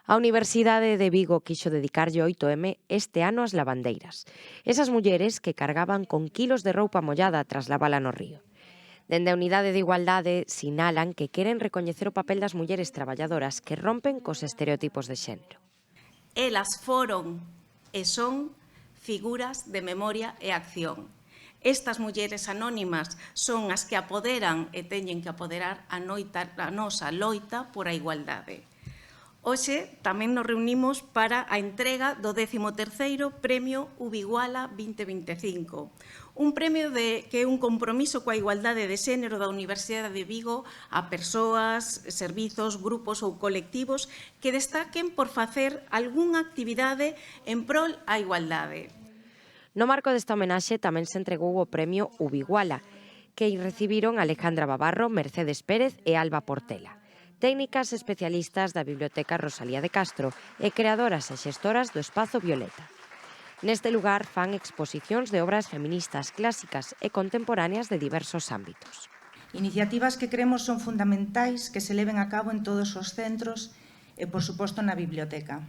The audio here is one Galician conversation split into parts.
A Universidade de Vigo quixo dedicarlle 8M este ano ás lavandeiras. Esas mulleres que cargaban con kilos de roupa mollada tras lavala no río. Dende a Unidade de Igualdade sinalan que queren recoñecer o papel das mulleres traballadoras que rompen cos estereotipos de xénero. Elas foron e son figuras de memoria e acción. Estas mulleres anónimas son as que apoderan e teñen que apoderar a nosa loita por a igualdade. Hoxe tamén nos reunimos para a entrega do 13º Premio Ubiguala 2025. Un premio que é un compromiso coa igualdade de xénero da Universidade de Vigo a persoas, servizos, grupos ou colectivos que destaquen por facer algunha actividade en prol á igualdade. No marco desta homenaxe tamén se entregou o Premio Ubiguala, que recibiron Alejandra Babarro, Mercedes Pérez e Alba Portela, técnicas especialistas da Biblioteca Rosalía de Castro e creadoras e xestoras do Espazo Violeta. Neste lugar fan exposicións de obras feministas clásicas e contemporáneas de diversos ámbitos. Iniciativas que creemos son fundamentais que se leven a cabo en todos os centros e, por suposto, na biblioteca.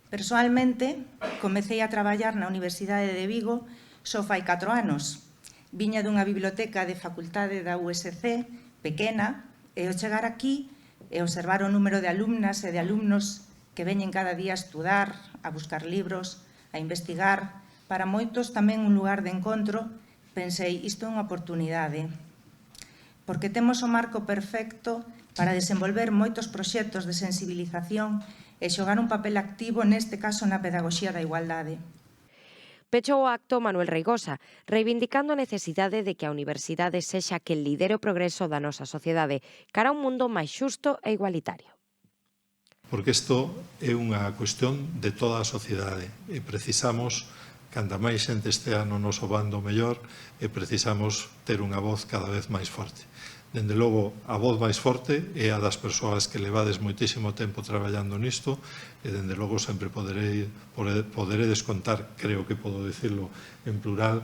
Persoalmente, comecei a traballar na Universidade de Vigo só fai 4 anos. Viña dunha biblioteca de facultade da USC, pequena, e ao chegar aquí e observar o número de alumnas e de alumnos que veñen cada día a estudar, a buscar libros, a investigar, para moitos tamén un lugar de encontro, pensei, isto é unha oportunidade, porque temos o marco perfecto para desenvolver moitos proxectos de sensibilización e xogar un papel activo, neste caso, na pedagogía da igualdade. Pechou o acto Manuel Reigosa, reivindicando a necesidade de que a universidade sexa que lidere o progreso da nosa sociedade cara a un mundo máis xusto e igualitario. Porque isto é unha cuestión de toda a sociedade e precisamos, canta máis xente estea no noso bando mellor, e precisamos ter unha voz cada vez máis forte. Dende logo, a voz máis forte é a das persoas que levades moitísimo tempo traballando nisto e, dende logo, sempre poderedes contar, creo que podo dicirlo en plural,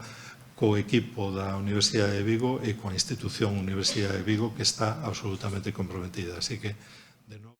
co equipo da Universidade de Vigo e coa institución Universidade de Vigo que está absolutamente comprometida. Así que, de novo...